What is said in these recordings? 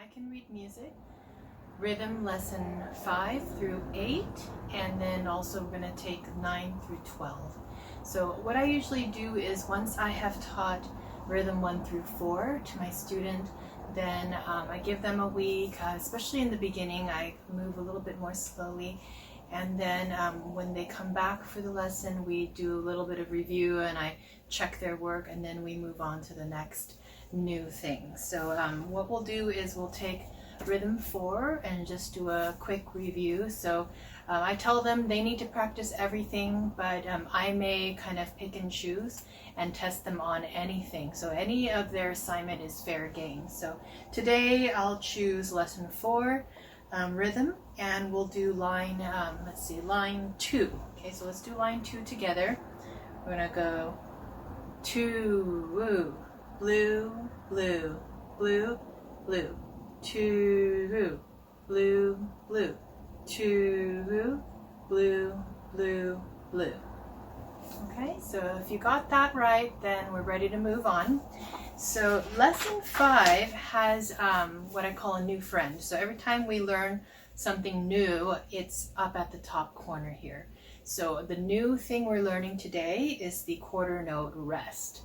I Can Read Music, Rhythm Lesson 5 through 8, and then also we're going to take 9 through 12. So what I usually do is once I have taught Rhythm 1 through 4 to my student, then I give them a week, especially in the beginning. I move a little bit more slowly, and then when they come back for the lesson, we do a little bit of review and I check their work, and then we move on to the next new thing. So what we'll do is we'll take Rhythm 4 and just do a quick review. So I tell them they need to practice everything, but I may kind of pick and choose and test them on anything. So any of their assignment is fair game. So today I'll choose Lesson 4, Rhythm, and we'll do line, line 2. Okay, so let's do line 2 together. We're gonna go 2, woo, blue, blue, blue, blue, 2, blue, blue, 2, blue, blue, blue. Okay, so if you got that right, then we're ready to move on. So lesson 5 has what I call a new friend. So every time we learn something new, it's up at the top corner here. So the new thing we're learning today is the quarter note rest.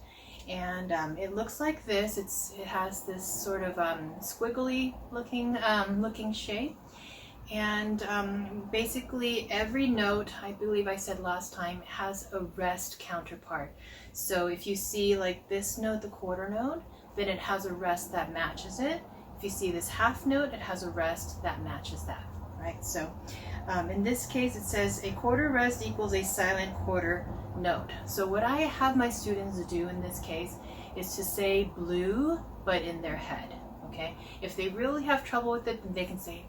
And it looks like this. It has this sort of squiggly looking shape. And basically every note, I believe I said last time, has a rest counterpart. So if you see like this note, the quarter note, then it has a rest that matches it. If you see this half note, it has a rest that matches that, right? So in this case, it says a quarter rest equals a silent quarter note. So what I have my students do in this case is to say blue, but in their head, okay? If they really have trouble with it, then they can say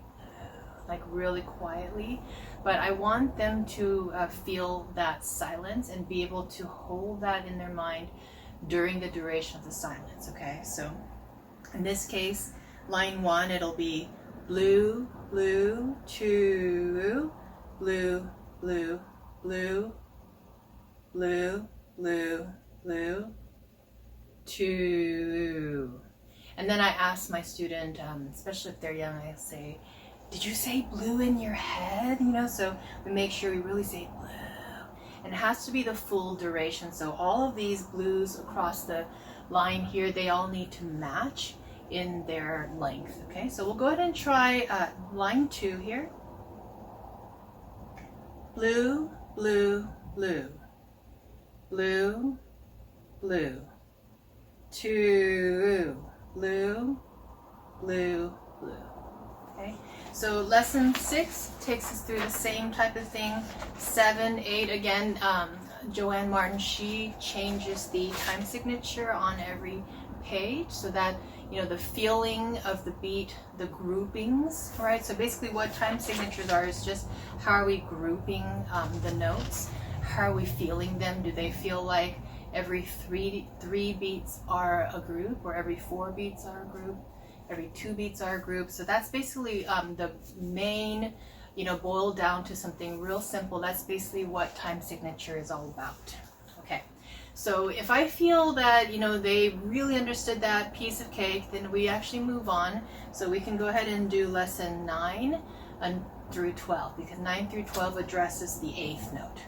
like really quietly, but I want them to feel that silence and be able to hold that in their mind during the duration of the silence, okay? So in this case, line 1, it'll be blue, blue, 2, blue, blue, blue, blue, blue, blue, 2. And then I ask my student, especially if they're young, I say, did you say blue in your head? You know, so we make sure we really say blue. And it has to be the full duration. So all of these blues across the line here, they all need to match in their length. Okay, so we'll go ahead and try line 2 here. Blue, blue, blue. Blue, blue. 2, blue, blue, blue. Okay, so lesson 6 takes us through the same type of thing. 7, 8, again, Joanne Martin, she changes the time signature on every page so that, you know, the feeling of the beat, the groupings, right? So basically what time signatures are is just how are we grouping the notes? How are we feeling them? Do they feel like every three beats are a group, or every 4 beats are a group? Every 2 beats are a group? So that's basically the main, you know, boiled down to something real simple. That's basically what time signature is all about. Okay, so if I feel that, you know, they really understood that piece of cake, then we actually move on. So we can go ahead and do lesson 9 through 12, because 9 through 12 addresses the 8th note.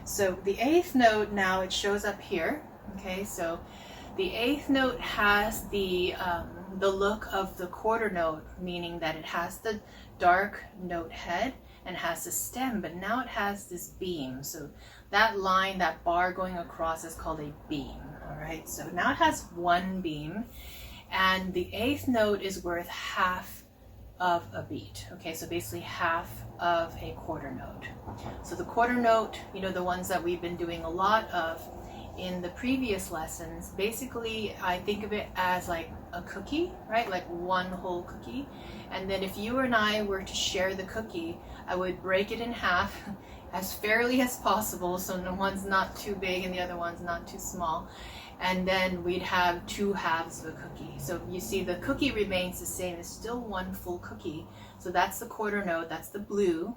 So the 8th note now, it shows up here. Okay, so the 8th note has the look of the quarter note, meaning that it has the dark note head and has the stem, but now it has this beam. So that line, that bar going across is called a beam, all right? So now it has 1 beam, and the 8th note is worth half of a beat, okay? So basically half of a quarter note. So the quarter note, you know, the ones that we've been doing a lot of in the previous lessons, basically I think of it as like a cookie, right? Like one whole cookie. And then if you and I were to share the cookie, I would break it in half as fairly as possible, so the one's not too big and the other one's not too small. And then we'd have 2 halves of a cookie. So you see the cookie remains the same. It's still 1 full cookie. So that's the quarter note, that's the blue.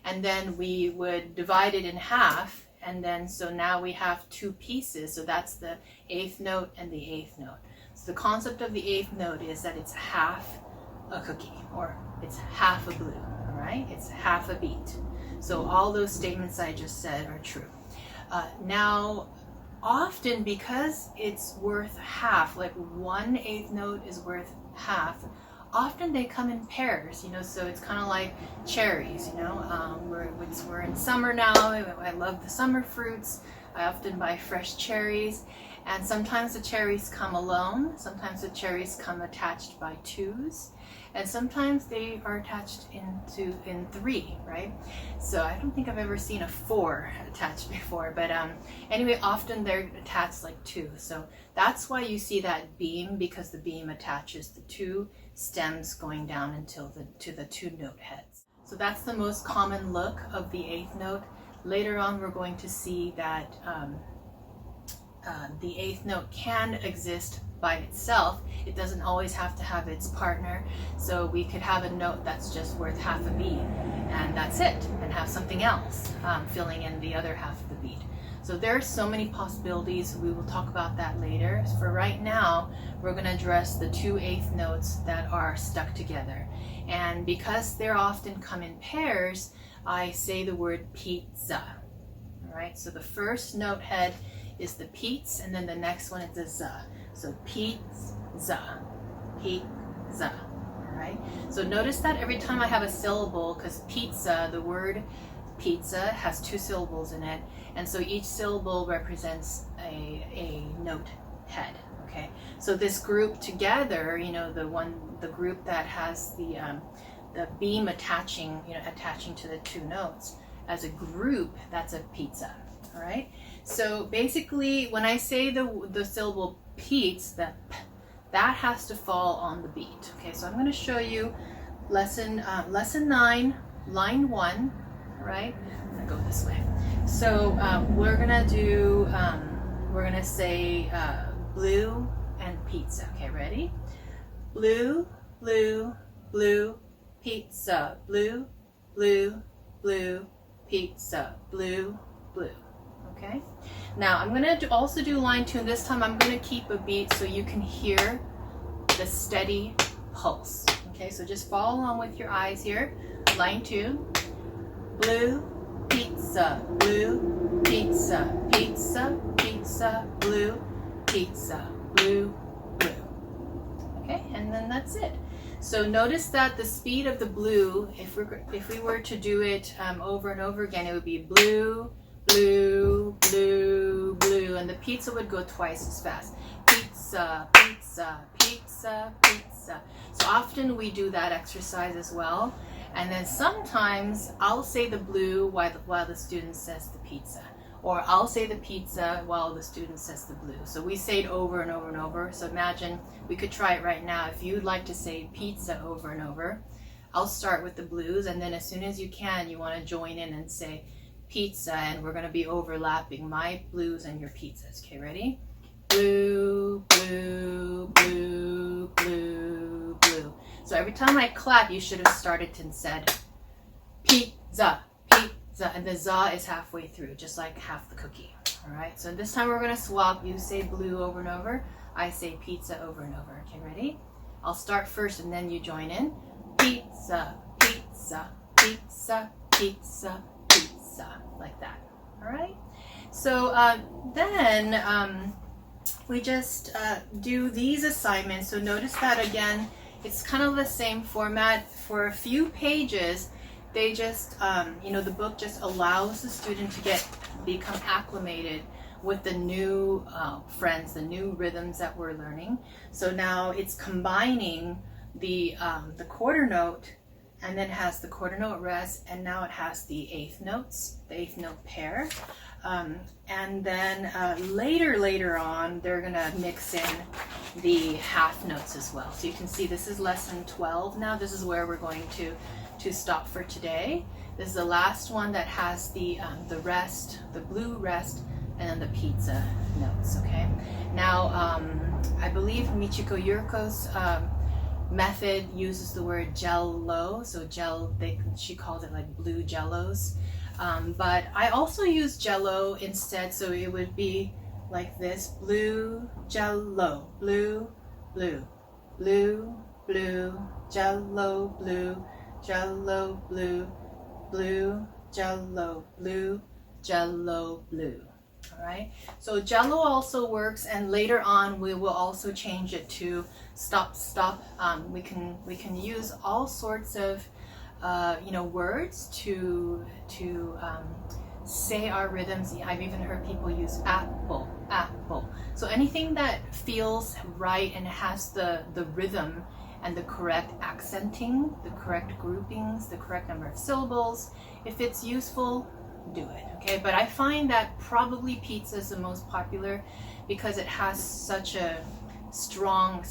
And then we would divide it in half, and then so now we have 2 pieces. So that's the 8th note and the 8th note. So the concept of the 8th note is that it's half a cookie, or it's half a blue, all right? It's half a beat. So all those statements I just said are true. Now, often because it's worth half, like 1/8 note is worth half, often they come in pairs, you know, so it's kind of like cherries, you know. We're in summer now. I love the summer fruits. I often buy fresh cherries, and sometimes the cherries come alone, sometimes the cherries come attached by twos, and sometimes they are attached in three, right? So I don't think I've ever seen a 4 attached before, but anyway, often they're attached like 2. So that's why you see that beam, because the beam attaches the 2 stems going down to the 2 note heads. So that's the most common look of the 8th note. Later on, we're going to see that the 8th note can exist by itself. It doesn't always have to have its partner. So we could have a note that's just worth half a beat, and that's it, and have something else filling in the other half of the beat. So there are so many possibilities. We will talk about that later. For right now, we're going to address the 2 8th notes that are stuck together. And because they're often come in pairs, I say the word pizza. All right, so the first note head is the peats, and then the next one is the za. So pizza, pizza. All right, so notice that every time I have a syllable, because pizza, the word pizza has 2 syllables in it, and so each syllable represents a note head. Okay, so this group together, you know, the group that has the beam attaching, you know, attaching to the 2 notes as a group, that's a pizza. All right, so basically when I say the syllable peats, that has to fall on the beat. Okay, so I'm going to show you lesson 9, line 1. All right, I'm going to go this way. So we're going to say blue and pizza. Okay, ready? Blue, blue, blue, pizza, blue, blue, blue, pizza, blue, blue. Okay, now I'm going to also do line 2, and this time I'm going to keep a beat so you can hear the steady pulse. Okay, so just follow along with your eyes here. Line 2, blue, pizza, blue, pizza, pizza, pizza, blue, pizza, blue, blue. Okay, and then that's it. So notice that the speed of the blue, if we were to do it over and over again, it would be blue, blue, blue, blue, and the pizza would go twice as fast. Pizza, pizza, pizza, pizza. So often we do that exercise as well. And then sometimes I'll say the blue while the student says the pizza. Or I'll say the pizza while the student says the blue. So we say it over and over and over. So imagine, we could try it right now. If you'd like to say pizza over and over, I'll start with the blues, and then as soon as you can, you want to join in and say pizza, and we're going to be overlapping my blues and your pizzas. Okay, ready? Blue, blue, blue, blue, blue. So every time I clap, you should have started and said pizza, pizza, and the za is halfway through, just like half the cookie. All right, so this time we're going to swap. You say blue over and over, I say pizza over and over. Okay, ready? I'll start first and then you join in. Pizza, pizza, pizza, pizza, pizza, like that. All right, so then we just do these assignments. So notice that again, it's kind of the same format. For a few pages, they just, the book just allows the student to become acclimated with the new friends, the new rhythms that we're learning. So now it's combining the quarter note, and then has the quarter note rest, and now it has the 8th notes, the 8th note pair. And then later on, they're gonna mix in the half notes as well. So you can see this is lesson 12 now. This is where we're going to stop for today. This is the last one that has the rest, the blue rest, and then the pizza notes, okay? Now, I believe Michiko Yuriko's method uses the word jello, so she calls it like blue jellos. But I also use jello instead, so it would be like this: blue jello, blue, blue, blue, blue, jello, blue, jello, blue, blue, jello, blue, jello, blue. All right, so jello also works, and later on we will also change it to stop, stop. We can use all sorts of words to say our rhythms. I've even heard people use apple, apple. So anything that feels right and has the rhythm and the correct accenting, the correct groupings, the correct number of syllables, if it's useful, do it. Okay, but I find that probably pizza is the most popular because it has such strong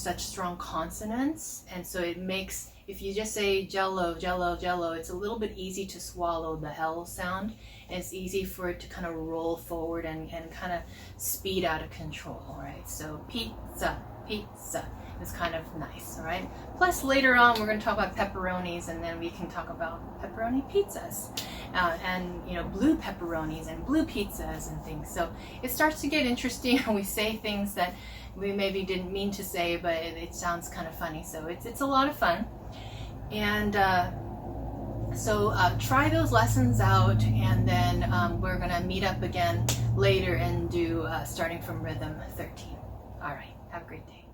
consonants, and so it makes, if you just say jello, jello, jello, it's a little bit easy to swallow the L sound, and it's easy for it to kind of roll forward and kind of speed out of control, right? So pizza, pizza is kind of nice, all right? Plus later on we're going to talk about pepperonis, and then we can talk about pepperoni pizzas, and blue pepperonis and blue pizzas and things. So it starts to get interesting, and we say things that we maybe didn't mean to say, but it sounds kind of funny. So it's a lot of fun. And so try those lessons out, and then we're going to meet up again later and do starting from rhythm 13. All right, have a great day.